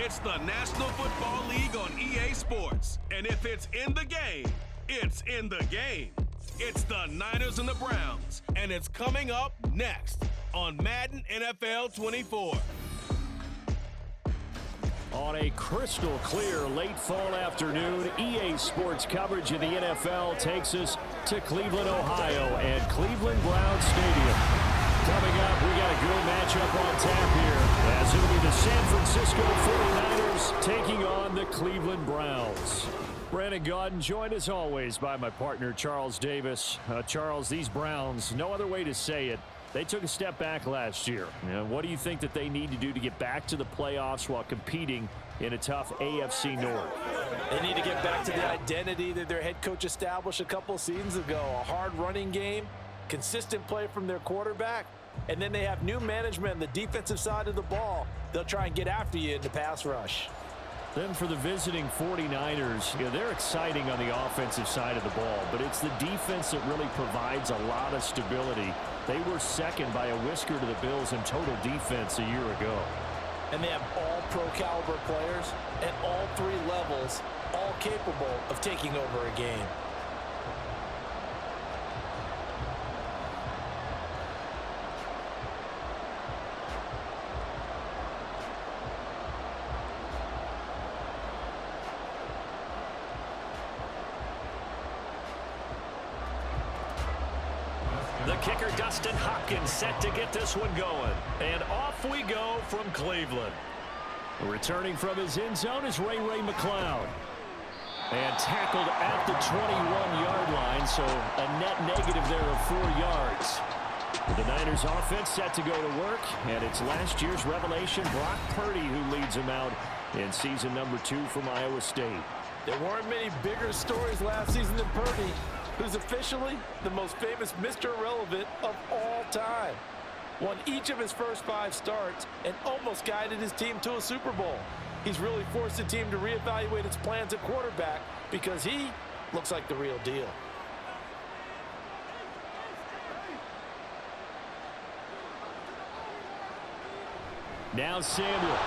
It's the National Football League on EA Sports. And if it's in the game, it's in the game. It's the Niners and the Browns. And it's coming up next on Madden NFL 24. On a crystal clear late fall afternoon, EA Sports coverage of the NFL takes us to Cleveland, Ohio, and Cleveland Browns Stadium. Coming up, we got a good matchup on tap here, as it'll be the San Francisco 49ers taking on the Cleveland Browns. Brandon Gaudin, joined as always by my partner Charles Davis. Charles, these Browns, no other way to say it, they took a step back last year. What do you think that they need to do to get back to the playoffs while competing in a tough AFC North? They need to get back to the identity that their head coach established a couple seasons ago. A hard running game, consistent play from their quarterback, and then they have new management on the defensive side of the ball. They'll try and get after you in the pass rush. Then for the visiting 49ers, they're exciting on the offensive side of the ball, but it's the defense that really provides a lot of stability. They were second by a whisker to the Bills in total defense a year ago. And they have all pro caliber players at all three levels, all capable of taking over a game. The kicker, Dustin Hopkins, set to get this one going. And off we go from Cleveland. Returning from his end zone is Ray McCloud. And tackled at the 21-yard line, so a net negative there of 4 yards. The Niners offense set to go to work, and it's last year's revelation, Brock Purdy, who leads them out in season number 2 from Iowa State. There weren't many bigger stories last season than Purdy, who's officially the most famous Mr. Irrelevant of all time. Won each of his first 5 starts and almost guided his team to a Super Bowl. He's really forced the team to reevaluate its plans at quarterback because he looks like the real deal. Now Samuel.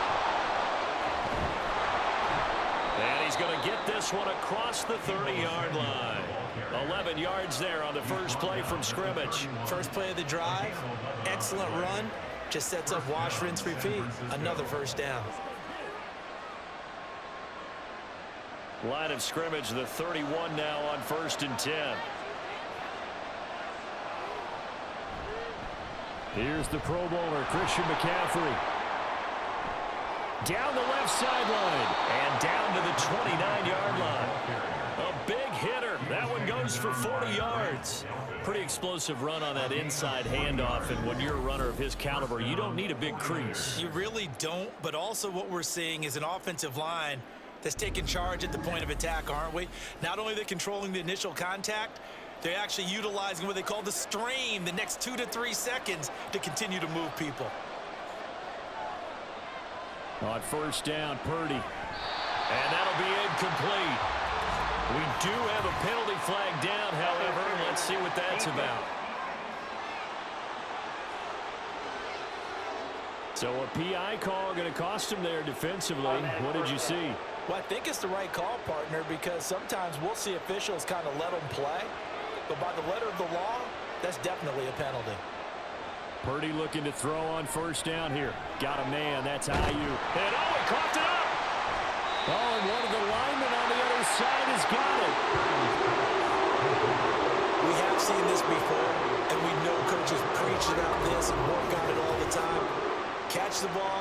And he's going to get this one across the 30-yard line. 11 yards there on the first play from scrimmage. First play of the drive, excellent run, just sets up wash, rinse, repeat. Another first down. Line of scrimmage, the 31 now on 1st and 10. Here's the Pro Bowler, Christian McCaffrey. Down the left sideline and down to the 29-yard line. A big hitter. That one goes for 40 yards. Pretty explosive run on that inside handoff, and when you're a runner of his caliber, you don't need a big crease. You really don't, but also what we're seeing is an offensive line that's taking charge at the point of attack, aren't we? Not only are they controlling the initial contact, they're actually utilizing what they call the strain, the next 2 to 3 seconds to continue to move people. On first down, Purdy. And that'll be incomplete. We do have a penalty flag down, however. Let's see what that's about. So a PI call going to cost him there defensively. What did you see? Well, I think it's the right call, partner, because sometimes we'll see officials kind of let them play. But by the letter of the law, that's definitely a penalty. Purdy looking to throw on first down here. Got a man. That's IU. And oh, he coughed it up. Oh, and one of the linemen on the other side has got it. We have seen this before, and we know coaches preach about this and work on it all the time. Catch the ball.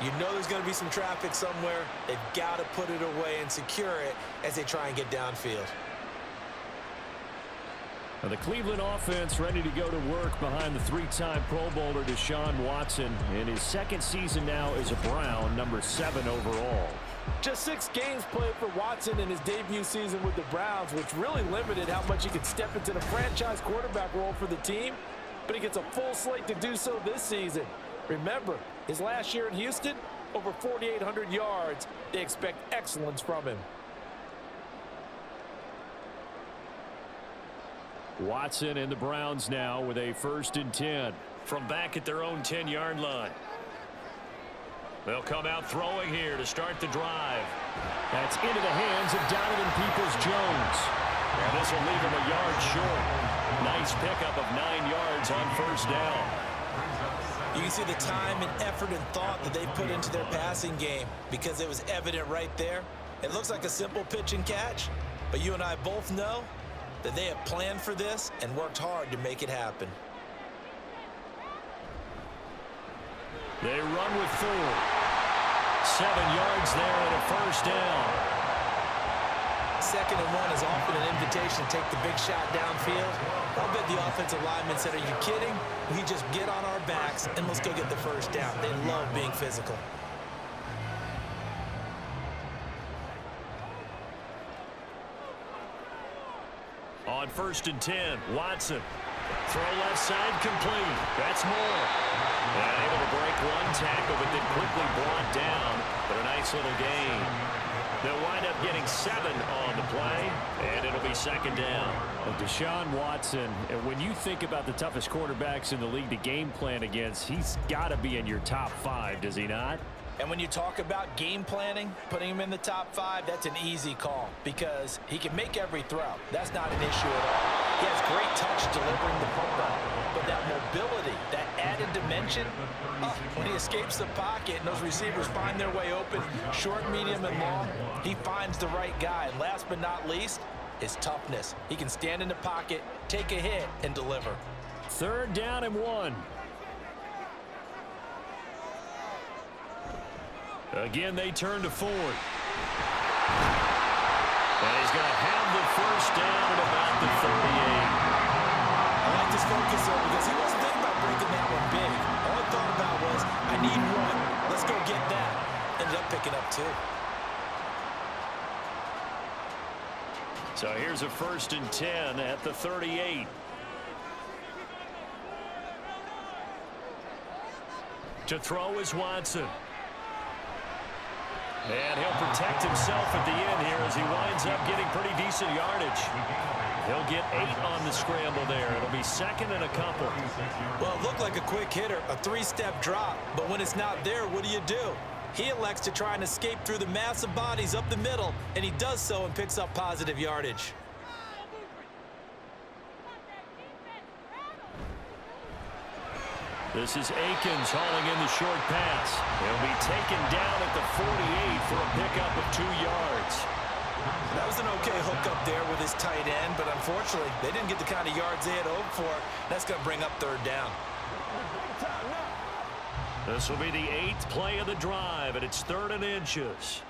You know there's going to be some traffic somewhere. They've got to put it away and secure it as they try and get downfield. Now the Cleveland offense ready to go to work behind the 3-time Pro Bowler Deshaun Watson in his second season now as a Brown, number 7 overall. Just 6 games played for Watson in his debut season with the Browns, which really limited how much he could step into the franchise quarterback role for the team. But he gets a full slate to do so this season. Remember, his last year in Houston, over 4,800 yards. They expect excellence from him. Watson and the Browns now with a 1st and 10 from back at their own 10-yard line. They'll come out throwing here to start the drive. That's into the hands of Donovan Peoples-Jones. And this will leave him a yard short. Nice pickup of 9 yards on first down. You can see the time and effort and thought that they put into their passing game because it was evident right there. It looks like a simple pitch and catch, but you and I both know that they have planned for this and worked hard to make it happen. They run with 4. 7 yards there and a first down. 2nd and 1 is often an invitation to take the big shot downfield. I'll bet the offensive linemen said, are you kidding? We just get on our backs and let's go get the first down. They love being physical. On 1st and 10, Watson. Throw left side complete. That's Moore. And able to break 1 tackle, but then quickly brought down. But a nice little gain. They'll wind up getting 7 on the play, and it'll be 2nd down. Well, Deshaun Watson, and when you think about the toughest quarterbacks in the league to game plan against, he's got to be in your top 5, does he not? And when you talk about game planning, putting him in the top 5, that's an easy call because he can make every throw. That's not an issue at all. He has great touch delivering the football. But that mobility, that added dimension, when he escapes the pocket and those receivers find their way open, short, medium, and long, he finds the right guy. And last but not least, his toughness. He can stand in the pocket, take a hit, and deliver. 3rd down and 1. Again, they turn to Ford. And he's going to have the first down at about the 38. I like this focus, though, because he wasn't thinking about breaking that one big. All he thought about was, I need 1. Let's go get that. Ended up picking up 2. So here's a 1st and 10 at the 38. To throw is Watson. And he'll protect himself at the end here as he winds up getting pretty decent yardage. He'll get 8 on the scramble there. It'll be 2nd and a couple. Well, it looked like a quick hitter, a 3-step drop. But when it's not there, what do? He elects to try and escape through the massive bodies up the middle, and he does so and picks up positive yardage. This is Akins hauling in the short pass. He'll be taken down at the 48 for a pickup of 2 yards. That was an okay hook up there with his tight end, but unfortunately, they didn't get the kind of yards they had hoped for. That's going to bring up 3rd down. This will be the 8th play of the drive, and it's 3rd and inches.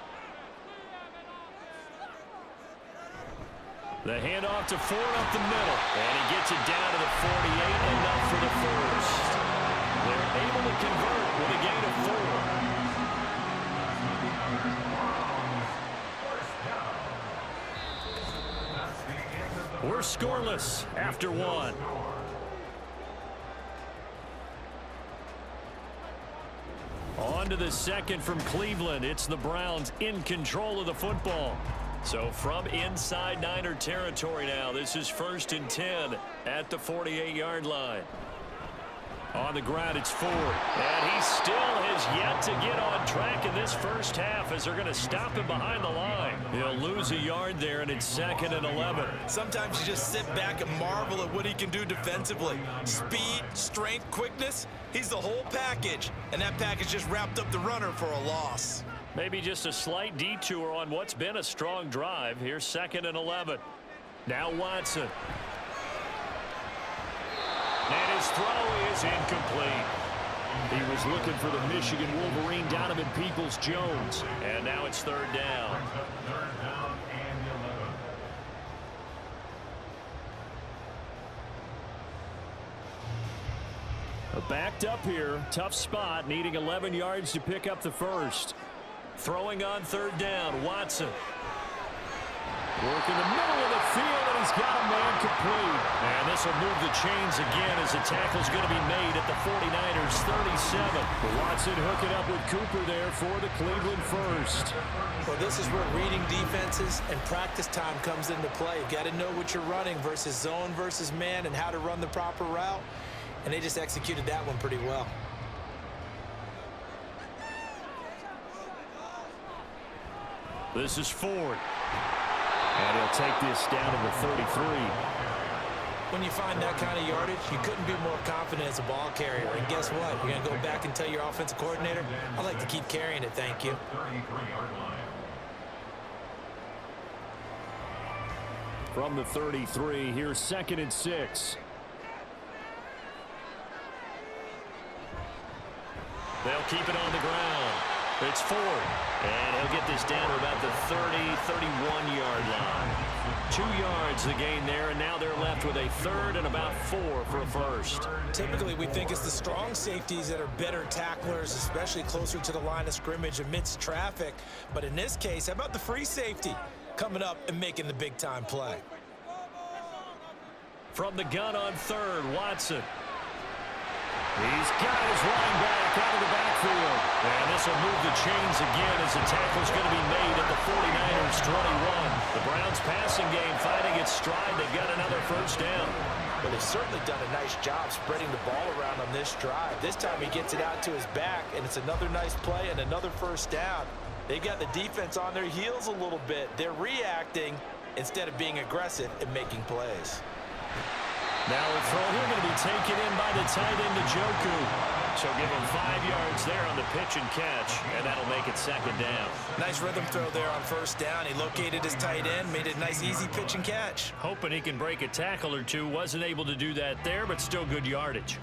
The handoff to Ford up the middle, and he gets it down to the 48, enough for the first. They're able to convert with a gain of 4. We're scoreless after 1. On to the 2nd from Cleveland. It's the Browns in control of the football. So from inside Niner territory now, this is 1st and 10 at the 48-yard line. On the ground, it's Ford. And he still has yet to get on track in this first half as they're going to stop him behind the line. He'll lose a yard there, and it's 2nd and 11. Sometimes you just sit back and marvel at what he can do defensively. Speed, strength, quickness, he's the whole package. And that package just wrapped up the runner for a loss. Maybe just a slight detour on what's been a strong drive. Here's 2nd and 11. Now Watson. And his throw is incomplete. He was looking for the Michigan Wolverine, Donovan Peoples-Jones. And now it's 3rd down. Backed up here. Tough spot. Needing 11 yards to pick up the first. Throwing on 3rd down, Watson. Work in the middle of the field, and he's got a man complete. And this will move the chains again as the tackle's going to be made at the 49ers' 37. Watson hooking up with Cooper there for the Cleveland first. Well, this is where reading defenses and practice time comes into play. You've got to know what you're running versus zone versus man and how to run the proper route. And they just executed that one pretty well. This is Ford. And he'll take this down to the 33. When you find that kind of yardage, you couldn't be more confident as a ball carrier. And guess what? You're going to go back and tell your offensive coordinator, I'd like to keep carrying it, thank you. From the 33, here's 2nd and 6. They'll keep it on the ground. It's Ford. And he'll get this down to about the 31-yard line. 2 yards the gain there, and now they're left with a 3rd and about 4 for a first. Typically, we think it's the strong safeties that are better tacklers, especially closer to the line of scrimmage amidst traffic. But in this case, how about the free safety coming up and making the big-time play? From the gun on 3rd, Watson. He's got his running back out of the backfield. And this will move the chains again as the tackle's going to be made at the 49ers 21. The Browns passing game finding its stride. They've got another first down. But they've certainly done a nice job spreading the ball around on this drive. This time he gets it out to his back, and it's another nice play and another first down. They got the defense on their heels a little bit. They're reacting instead of being aggressive and making plays. Now a throw here going to be taken in by the tight end Njoku. So give him 5 yards there on the pitch and catch, and that'll make it 2nd down. Nice rhythm throw there on first down. He located his tight end, made it a nice easy pitch and catch. Hoping he can break a tackle or two. Wasn't able to do that there, but still good yardage.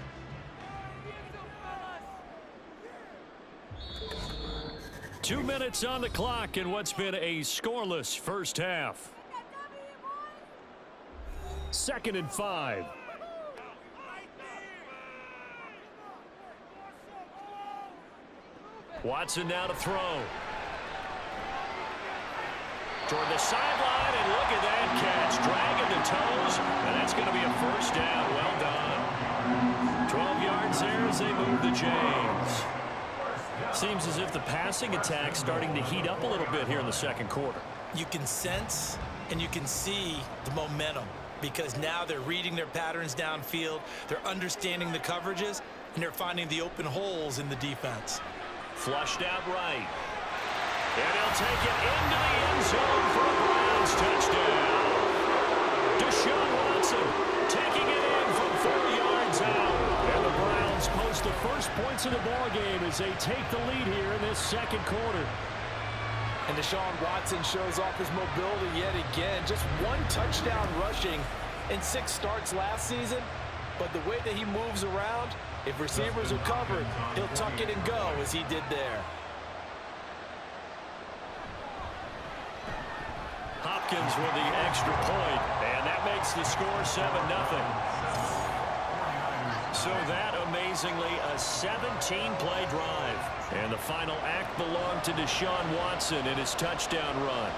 Two minutes on the clock in what's been a scoreless first half. 2nd and 5. Watson now to throw. Toward the sideline, and look at that catch. Dragging the toes, and that's going to be a first down. Well done. 12 yards there as they move the chains. Seems as if the passing attack's starting to heat up a little bit here in the second quarter. You can sense and you can see the momentum because now they're reading their patterns downfield, they're understanding the coverages, and they're finding the open holes in the defense. Flushed out right. And he'll take it into the end zone for a Browns touchdown. Deshaun Watson taking it in from 4 yards out. And the Browns post the first points of the ballgame as they take the lead here in this second quarter. And Deshaun Watson shows off his mobility yet again. Just 1 touchdown rushing in 6 starts last season. But the way that he moves around, if receivers are covered, he'll tuck it and go as he did there. Hopkins with the extra point, and that makes the score 7-0. So that, amazingly, a 17-play drive. And the final act belonged to Deshaun Watson in his touchdown run.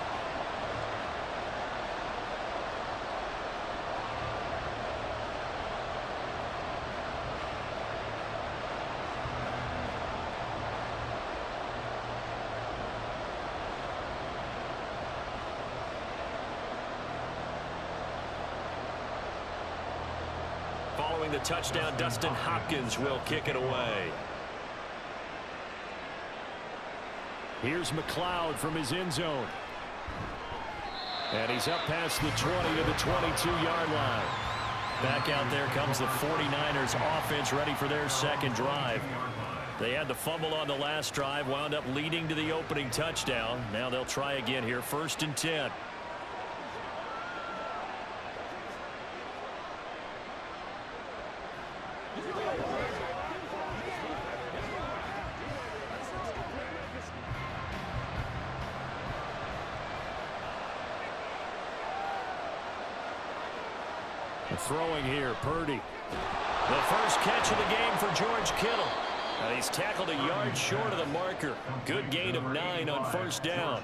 Following the touchdown, Dustin Hopkins will kick it away. Here's McLeod from his end zone. And he's up past the 20 to the 22-yard line. Back out there comes the 49ers offense ready for their second drive. They had the fumble on the last drive, wound up leading to the opening touchdown. Now they'll try again here, 1st and 10. Throwing here, Purdy. The first catch of the game for George Kittle. And he's tackled a yard short of the marker. Good gain of 9 on first down.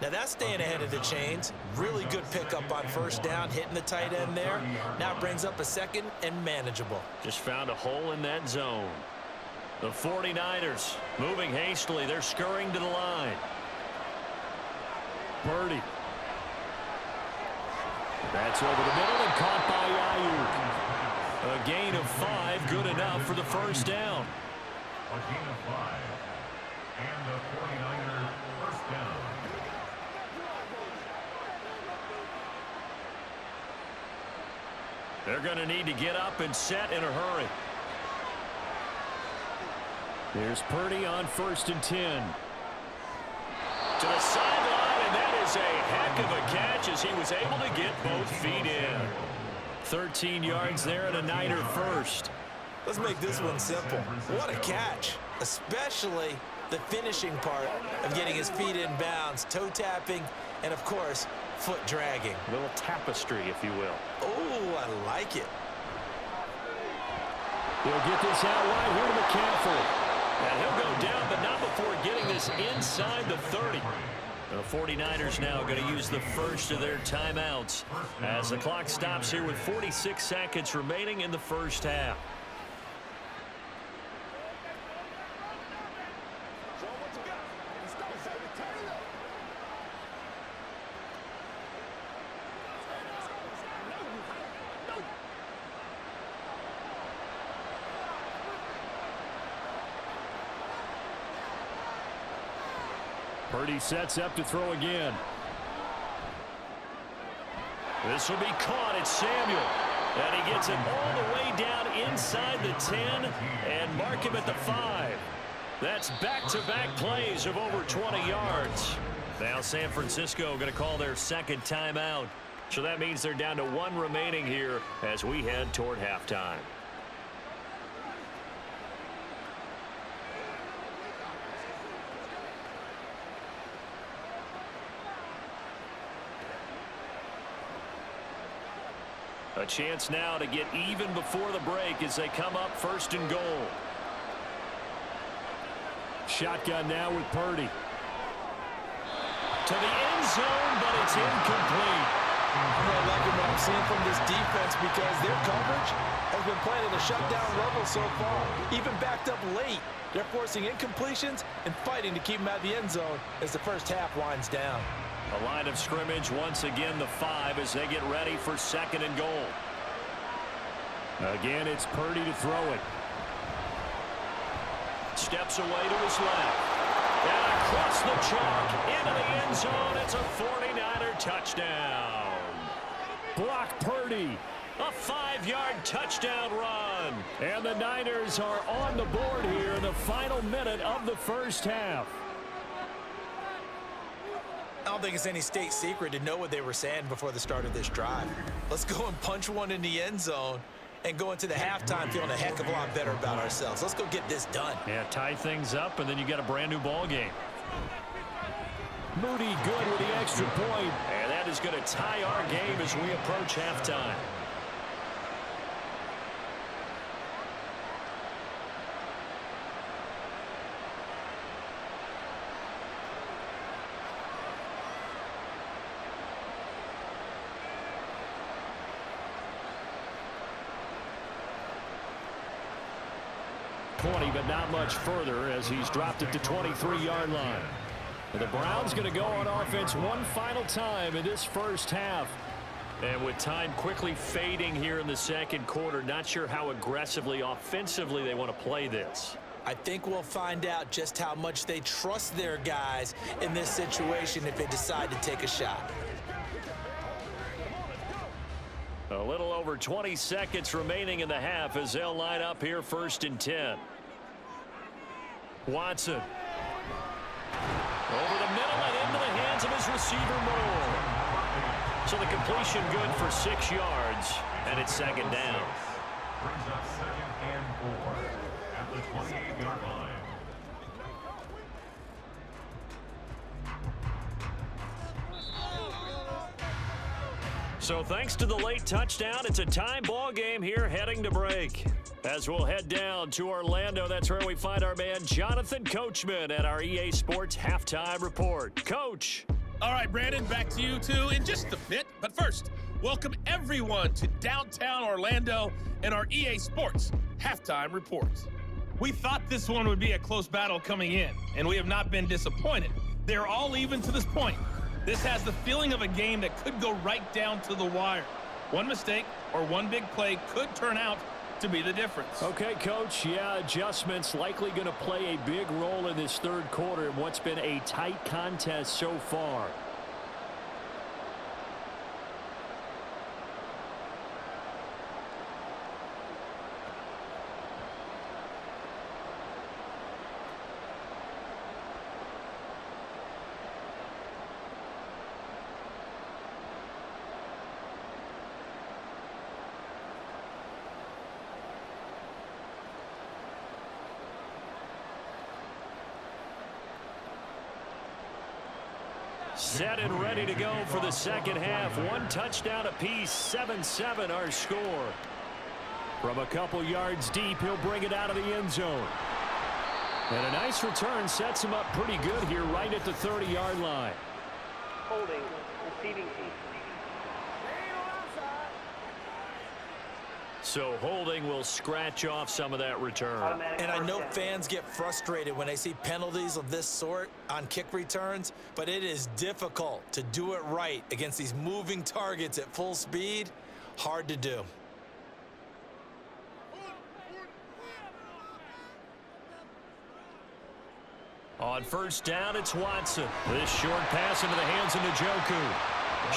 Now that's staying ahead of the chains. Really good pickup on first down, hitting the tight end there. Now brings up a second and manageable. Just found a hole in that zone. The 49ers moving hastily. They're scurrying to the line. Purdy. That's over the middle and caught by Ayuk. A gain of 5, good enough for the first down. A gain of 5. And the 49ers first down. They're going to need to get up and set in a hurry. There's Purdy on 1st and 10. To the sideline, and that is a heck of a catch as he was able to get both feet in. 13 yards there and a Niner first. Let's make this one simple. What a catch, especially the finishing part of getting his feet in bounds, toe tapping, and of course, foot dragging. A little tapestry, if you will. Oh, I like it. He'll get this out wide here to McCaffrey. And he'll go down, but not before getting this inside the 30. The 49ers now going to use the first of their timeouts as the clock stops here with 46 seconds remaining in the first half. Purdy sets up to throw again. This will be caught. It's Samuel. And he gets it all the way down inside the 10 and mark him at the 5. That's back-to-back plays of over 20 yards. Now San Francisco going to call their second timeout. So that means they're down to 1 remaining here as we head toward halftime. A chance now to get even before the break as they come up 1st and goal. Shotgun now with Purdy. To the end zone, but it's incomplete. I like what I'm seeing from this defense because their coverage has been playing at a shutdown level so far. Even backed up late, they're forcing incompletions and fighting to keep them out of the end zone as the first half winds down. A line of scrimmage once again the 5 as they get ready for 2nd and goal. Again, it's Purdy to throw it. Steps away to his left. And across the chalk into the end zone. It's a 49er touchdown. Block Purdy. A 5-yard touchdown run. And the Niners are on the board here in the final minute of the first half. I don't think it's any state secret to know what they were saying before the start of this drive. Let's go and punch one in the end zone and go into the halftime feeling a heck of a lot better about ourselves. Let's go get this done. Yeah, tie things up, and then you get a brand-new ball game. Moody good with the extra point. And that is going to tie our game as we approach halftime. But not much further as he's dropped it to 23-yard line. And the Browns going to go on offense one final time in this first half. And with time quickly fading here in the second quarter, not sure how aggressively, offensively they want to play this. I think we'll find out just how much they trust their guys in this situation if they decide to take a shot. A little over 20 seconds remaining in the half as they'll line up here 1st and 10. Watson. Over the middle and into the hands of his receiver Moore. So the completion good for 6 yards, and it's 2nd down. Brings up 2nd and 4 at the 28-yard line. So thanks to the late touchdown, it's a time ball game here heading to break. As we'll head down to Orlando, that's where we find our man Jonathan Coachman at our EA Sports Halftime Report. Coach. All right, Brandon, back to you two in just a bit. But first, welcome everyone to downtown Orlando and our EA Sports Halftime Report. We thought this one would be a close battle coming in, and we have not been disappointed. They're all even to this point. This has the feeling of a game that could go right down to the wire. One mistake or one big play could turn out to be the difference. Okay, Coach, yeah, adjustments likely going to play a big role in this third quarter in what's been a tight contest so far. Set and ready to go for the second half. One touchdown apiece, 7-7 our score. From a couple yards deep, he'll bring it out of the end zone. And a nice return sets him up pretty good here right at the 30-yard line. Holding, receiving team. So holding will scratch off some of that return. And I know fans get frustrated when they see penalties of this sort on kick returns, but it is difficult to do it right against these moving targets at full speed. Hard to do. On first down, it's Watson. This short pass into the hands of Njoku.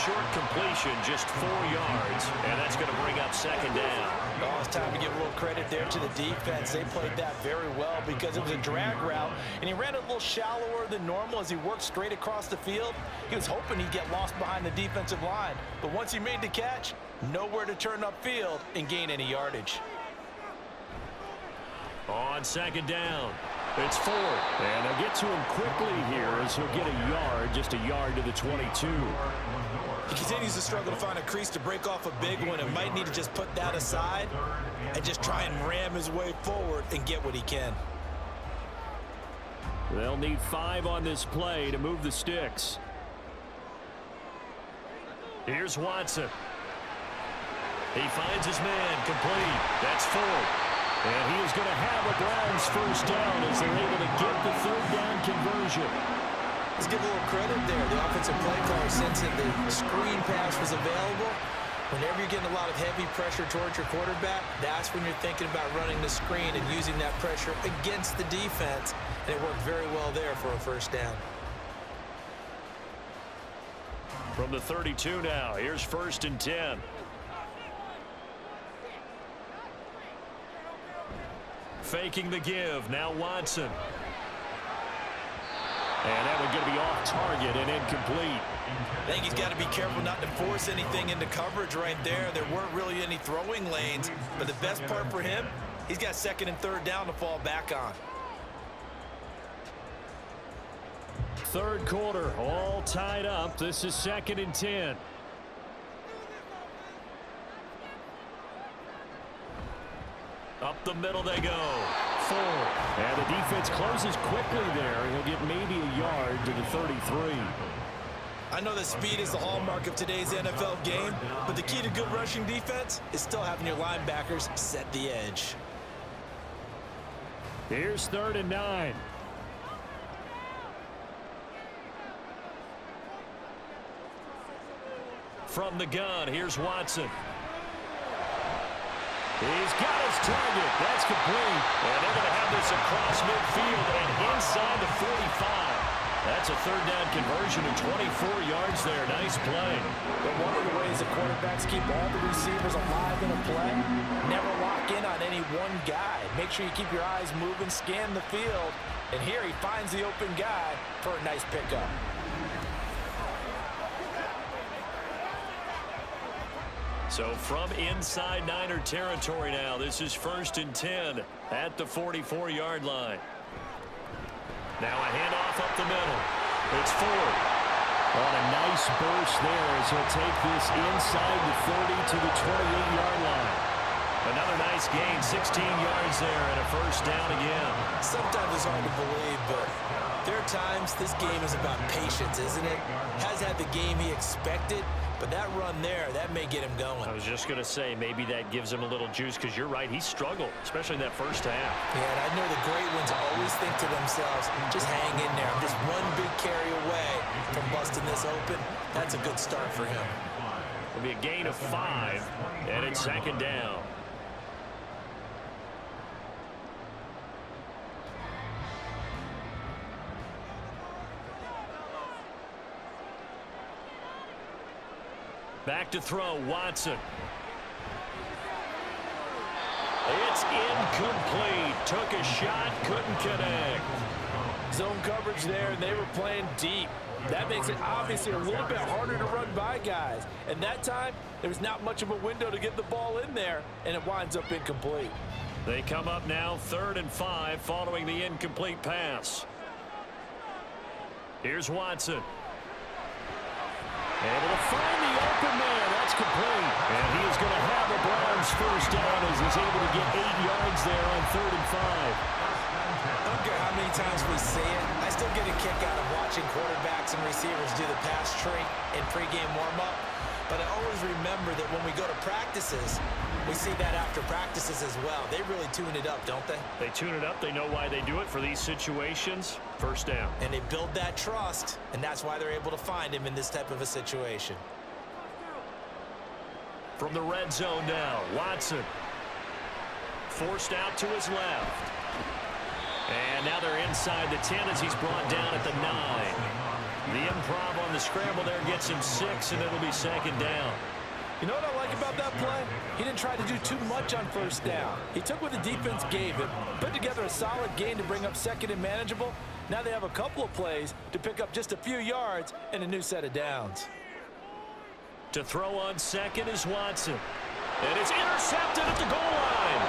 Short completion, just 4 yards, and that's going to bring up second down. Oh, it's time to give a little credit there to the defense. They played that very well because it was a drag route, and he ran a little shallower than normal as he worked straight across the field. He was hoping he'd get lost behind the defensive line, but once he made the catch, nowhere to turn upfield and gain any yardage. On second down, it's 4. And they'll get to him quickly here as he'll get a yard, just a yard to the 22. He continues to struggle to find a crease to break off a big one and might need to just put that aside and just try and ram his way forward and get what he can. They'll need 5 on this play to move the sticks. Here's Watson. He finds his man complete. That's 4. And he is going to have a Browns first down as they're able to get the third down conversion. Let's give a little credit there. The offensive play caller sensing the screen pass was available. Whenever you're getting a lot of heavy pressure towards your quarterback, that's when you're thinking about running the screen and using that pressure against the defense. And it worked very well there for a first down. From the 32 now, here's first and 10. Faking the give, now Watson. And that one going to be off target and incomplete. I think he's got to be careful not to force anything into coverage right there. There weren't really any throwing lanes, but the best part for him, he's got second and third down to fall back on. Third quarter, all tied up. This is second and 10. Up the middle they go. 4. And the defense closes quickly there. He'll get maybe a yard to the 33. I know that speed is the hallmark of today's NFL game, but the key to good rushing defense is still having your linebackers set the edge. Here's third and 9. From the gun, here's Watson. He's got his target. That's complete. And they're going to have this across midfield and inside the 45. That's a third down conversion of 24 yards there. Nice play. But one of the ways the quarterbacks keep all the receivers alive in a play, never lock in on any one guy. Make sure you keep your eyes moving, scan the field. And here he finds the open guy for a nice pickup. So from inside Niner territory now, this is first and 10 at the 44-yard line. Now a handoff up the middle. It's Ford. On a nice burst there as he'll take this inside the 30 to the 28-yard line. Another nice gain, 16 yards there and a first down again. Sometimes it's hard to believe, but there are times this game is about patience, isn't it? Has had the game he expected, but that run there, that may get him going. I was just going to say, maybe that gives him a little juice because you're right, he struggled, especially in that first half. Yeah, and I know the great ones always think to themselves, just hang in there. I'm just one big carry away from busting this open. That's a good start for him. It'll be a gain of 5, and it's second down. Back to throw, Watson. It's incomplete. Took a shot, couldn't connect. Zone coverage there, and they were playing deep. That makes it obviously a little bit harder to run by guys. And that time, there was not much of a window to get the ball in there, and it winds up incomplete. They come up now 3rd and 5 following the incomplete pass. Here's Watson. Able to find the open man. That's complete. And he is going to have a Browns first down as he's able to get 8 yards there on 3rd and 5. I don't care how many times we see it. I still get a kick out of watching quarterbacks and receivers do the pass tree in pregame warm-up. But I always remember that when we go to practices, we see that after practices as well. They really tune it up, don't they? They tune it up. They know why they do it for these situations. First down. And they build that trust, and that's why they're able to find him in this type of a situation. From the red zone now, Watson. Forced out to his left. And now they're inside the 10 as he's brought down at the 9. The improv on the scramble there gets him 6, and it'll be 2nd down. You know what I like about that play? He didn't try to do too much on 1st down. He took what the defense gave him, put together a solid gain to bring up 2nd and manageable. Now they have a couple of plays to pick up just a few yards and a new set of downs. To throw on 2nd is Watson. And it's intercepted at the goal line.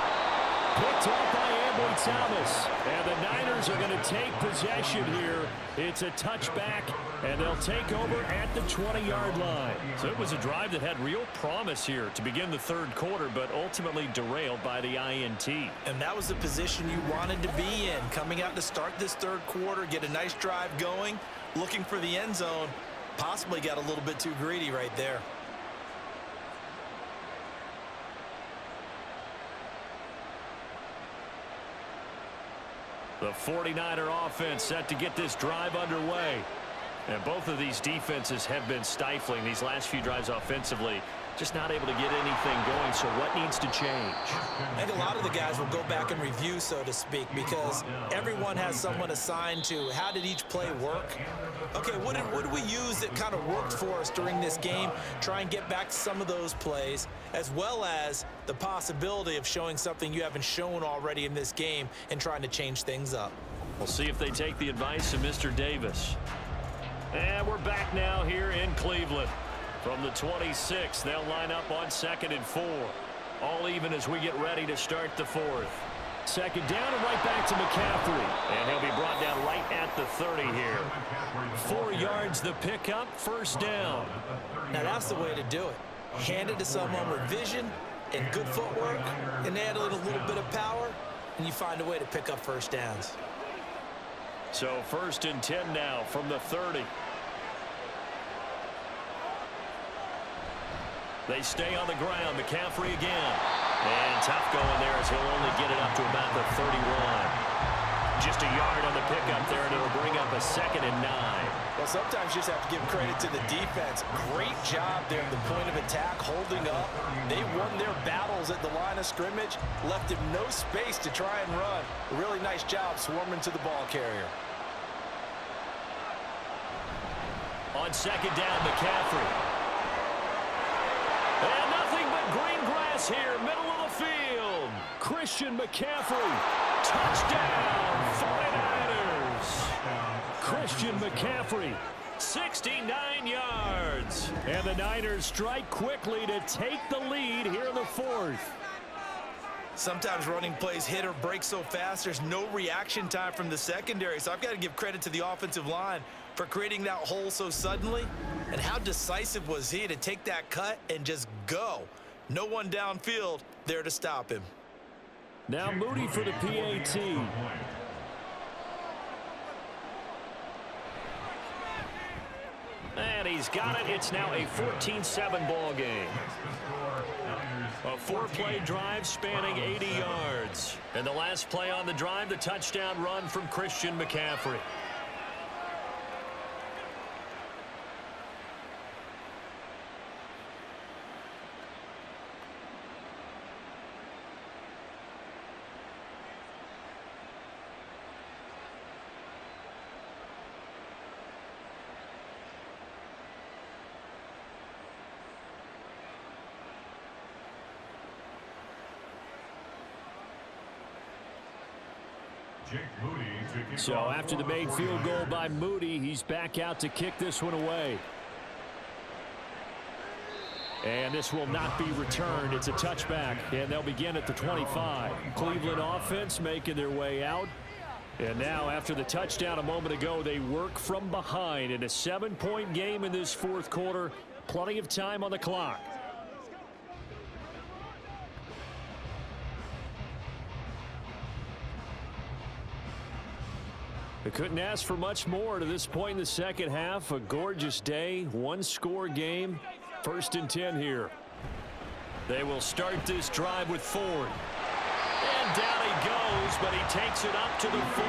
Picked up by Ambry Thomas. And the Niners are going to take possession here. It's a touchback, and they'll take over at the 20-yard line. So it was a drive that had real promise here to begin the 3rd quarter, but ultimately derailed by the INT. And that was the position you wanted to be in, coming out to start this 3rd quarter, get a nice drive going, looking for the end zone. Possibly got a little bit too greedy right there. The 49er offense set to get this drive underway. And both of these defenses have been stifling these last few drives offensively. Just not able to get anything going, so what needs to change? I think a lot of the guys will go back and review, so to speak, because everyone has someone assigned to how did each play work. Okay, what did we use that kind of worked for us during this game? Try and get back to some of those plays, as well as the possibility of showing something you haven't shown already in this game and trying to change things up. We'll see if they take the advice of Mr. Davis. And we're back now here in Cleveland. From the 26, they'll line up on 2nd and 4. All even as we get ready to start the 4th. 2nd down and right back to McCaffrey. And he'll be brought down right at the 30 here. 4 yards the pickup, 1st down. Now that's the way to do it. Hand it to someone with vision and good footwork, and add a little bit of power, and you find a way to pick up 1st downs. So 1st and 10 now from the 30. They stay on the ground. McCaffrey again. And tough going there as he'll only get it up to about the 31. Just a yard on the pickup there, and it'll bring up a 2nd and 9. Well, sometimes you just have to give credit to the defense. Great job there at the point of attack, holding up. They won their battles at the line of scrimmage, left him no space to try and run. A really nice job swarming to the ball carrier. On 2nd down, McCaffrey. And nothing but green grass here, middle of the field. Christian McCaffrey, touchdown, 49ers. Christian McCaffrey, 69 yards. And the Niners strike quickly to take the lead here in the 4th. Sometimes running plays hit or break so fast, there's no reaction time from the secondary. So I've got to give credit to the offensive line for creating that hole so suddenly. And how decisive was he to take that cut and just go? No one downfield there to stop him. Now Moody for the PAT. And he's got it. It's now a 14-7 ball game. A 4-play drive spanning 80 yards. And the last play on the drive, the touchdown run from Christian McCaffrey. So after the made field goal by Moody, he's back out to kick this one away. And this will not be returned. It's a touchback, and they'll begin at the 25. Cleveland offense making their way out. And now, after the touchdown a moment ago, they work from behind in a 7-point game in this fourth quarter. Plenty of time on the clock. They couldn't ask for much more to this point in the second half. A gorgeous day, one-score game. 1st and 10 here. They will start this drive with Ford. And down he goes, but he takes it up to the 40.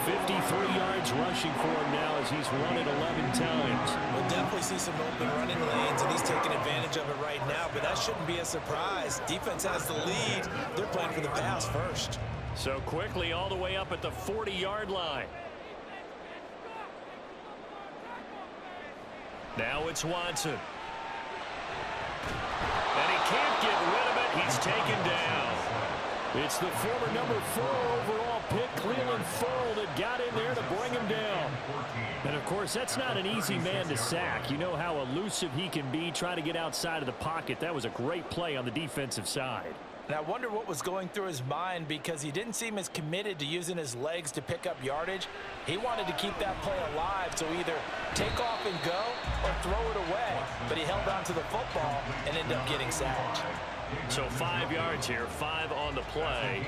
53 yards rushing for him now as he's run it 11 times. We'll definitely see some open running lanes, and he's taking advantage of it right now, but that shouldn't be a surprise. Defense has the lead. They're playing for the pass first. So quickly all the way up at the 40-yard line. Now it's Watson. And he can't get rid of it. He's taken down. It's the former number 4 overall pick, Cleveland Ferrell, that got in there to bring him down. And, of course, that's not an easy man to sack. You know how elusive he can be trying to get outside of the pocket. That was a great play on the defensive side. And I wonder what was going through his mind, because he didn't seem as committed to using his legs to pick up yardage. He wanted to keep that play alive, so either take off and go or throw it away. But he held on to the football and ended up getting sacked. So 5 yards here, 5 on the play.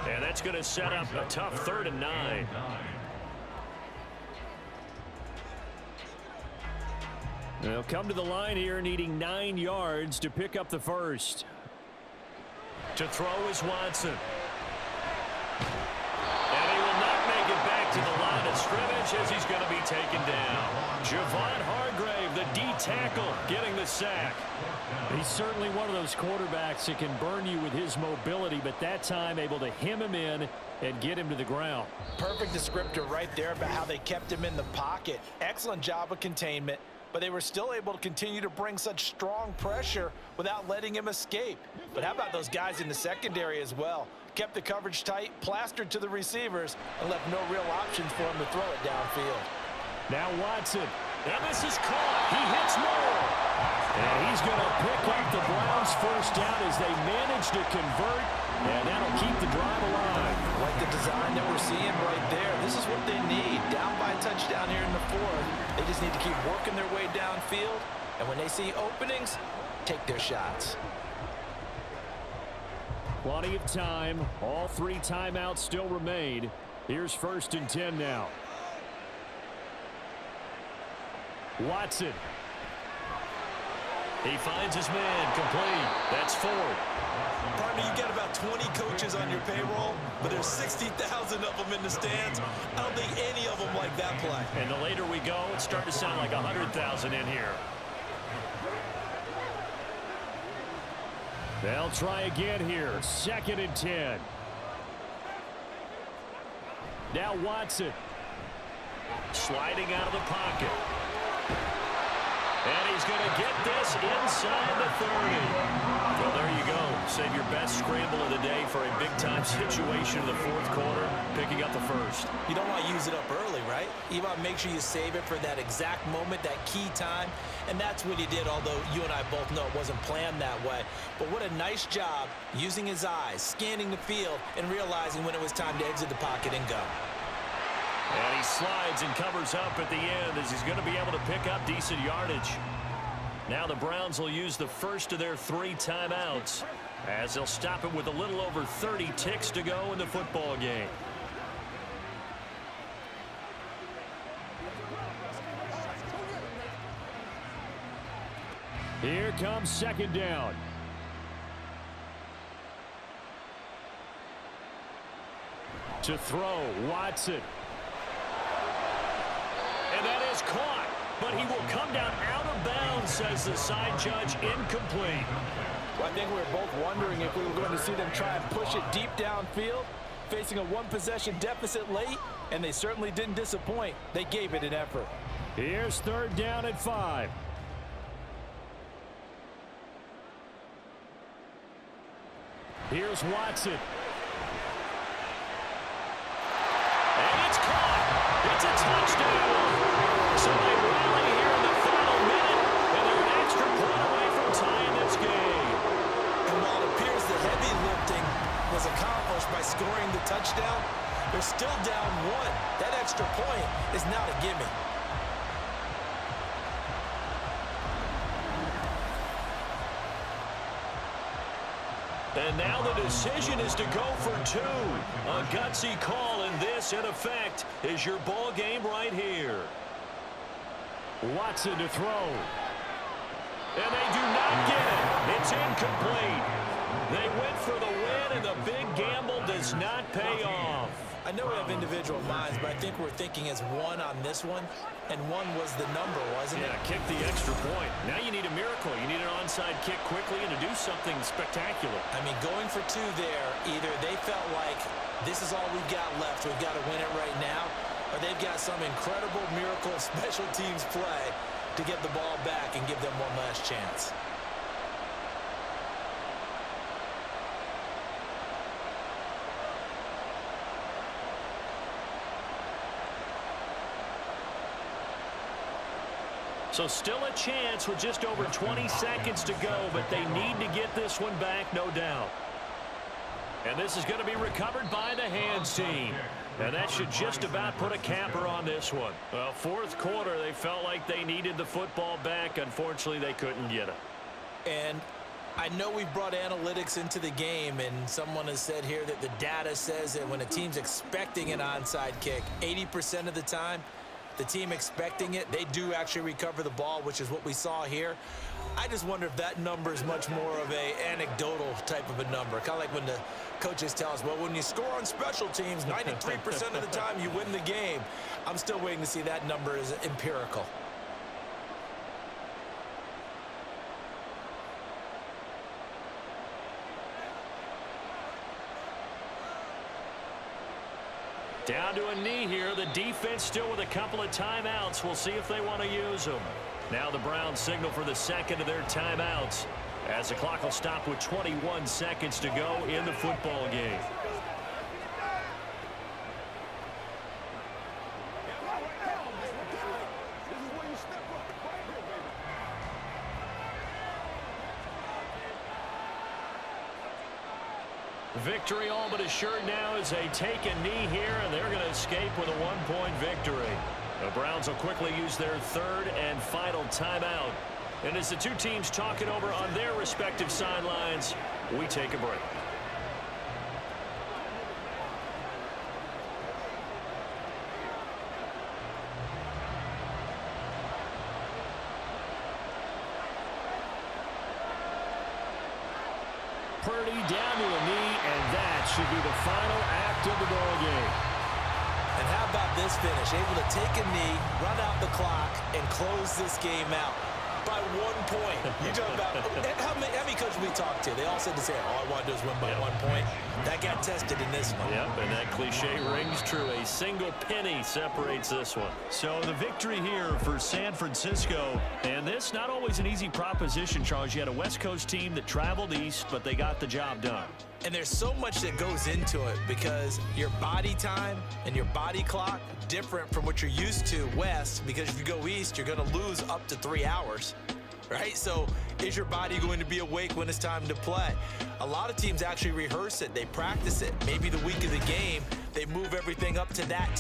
And that's going to set up a tough 3rd and 9. They'll come to the line here needing 9 yards to pick up the first. To throw is Watson. And he will not make it back to the line of scrimmage as he's going to be taken down. Javon Hargrave, the D tackle, getting the sack. He's certainly one of those quarterbacks that can burn you with his mobility, but that time able to hem him in and get him to the ground. Perfect descriptor right there about how they kept him in the pocket. Excellent job of containment, but they were still able to continue to bring such strong pressure without letting him escape. But how about those guys in the secondary as well? Kept the coverage tight, plastered to the receivers, and left no real options for him to throw it downfield. Now Watson. And this is caught. He hits more. And he's going to pick up the Browns' first down as they manage to convert, and that'll keep the drive alive. Like the design that we're seeing right there. This is what they need. Down by a touchdown here in the 4th. They just need to keep working their way downfield, and when they see openings, take their shots. Plenty of time. All 3 timeouts still remain. Here's 1st and 10 now. Watson. He finds his man complete. That's Ford. Partner, you got about 20 coaches on your payroll, but there's 60,000 of them in the stands. I don't think any of them like that play. And the later we go, it's starting to sound like 100,000 in here. They'll try again here. 2nd and 10. Now Watson. Sliding out of the pocket. And he's going to get this inside the 30. Well, there you go. Save your best scramble of the day for a big-time situation in the 4th quarter, picking up the first. You don't want to use it up early, right? You want to make sure you save it for that exact moment, that key time. And that's what he did, although you and I both know it wasn't planned that way. But what a nice job using his eyes, scanning the field, and realizing when it was time to exit the pocket and go. And he slides and covers up at the end as he's going to be able to pick up decent yardage. Now the Browns will use the first of their 3 timeouts as they'll stop it with a little over 30 ticks to go in the football game. Here comes 2nd down. To throw, Watson. And that is caught, but he will come down out of bounds, says the side judge, incomplete. Well, I think we were both wondering if we were going to see them try and push it deep downfield, facing a 1-possession deficit late, and they certainly didn't disappoint. They gave it an effort. Here's 3rd down at 5. Here's Watson. And it's caught. It's a touchdown. So they rally here in the final minute, and they're an extra point away from tying this game. And while it appears the heavy lifting was accomplished by scoring the touchdown, They're still down 1. That extra point is not a gimme. And now the decision is to go for 2. A gutsy call, and this, in effect, is your ball game right here. Watson to throw. And they do not get it. It's incomplete. They went for the win, and the big gamble does not pay off. I know we have individual minds, but I think we're thinking as 1 on this one, and 1 was the number, wasn't it? Yeah, kick the extra point. Now you need a miracle. You need an onside kick quickly and to do something spectacular. I mean, going for 2 there, either they felt like this is all we've got left, we've got to win it right now, or they've got some incredible miracle special teams play to get the ball back and give them one last chance. So still a chance with just over 20 seconds to go, but they need to get this one back, no doubt. And this is going to be recovered by the hands team. And that should just about put a capper on this one. Well, fourth quarter, they felt like they needed the football back. Unfortunately, they couldn't get it. And I know we've brought analytics into the game, and someone has said here that the data says that when a team's expecting an onside kick, 80% of the time, the team expecting it, they do actually recover the ball, which is what we saw here. I just wonder if that number is much more of a anecdotal type of a number. Kind of like when the coaches tell us, well, when you score on special teams, 93% of the time you win the game. I'm still waiting to see that number is empirical. Down to a knee here. The defense still with a couple of timeouts. We'll see if they want to use them. Now the Browns signal for the second of their timeouts as the clock will stop with 21 seconds to go in the football game. Victory all but assured now as they take a knee here, and they're going to escape with a one-point victory. The Browns will quickly use their third and final timeout. And as the two teams talk it over on their respective sidelines, we take a break. Purdy down to a knee, and that should be the final act of the ball game. And how about this finish? Able to take a knee, run out the clock, and close this game out by 1 point. You talk about how many coaches we talked to? They all said the same. All I want to do is win by 1 point. That got tested in this one. Yep, and that cliche rings true. A single penny separates this one. So the victory here for San Francisco, and this not always an easy proposition, Charles. You had a West Coast team that traveled east, but they got the job done. And there's so much that goes into it because your body time and your body clock different from what you're used to west, because if you go east, you're going to lose up to 3 hours, right? So is your body going to be awake when it's time to play? A lot of teams actually rehearse it. They practice it. Maybe the week of the game, they move everything up to that time.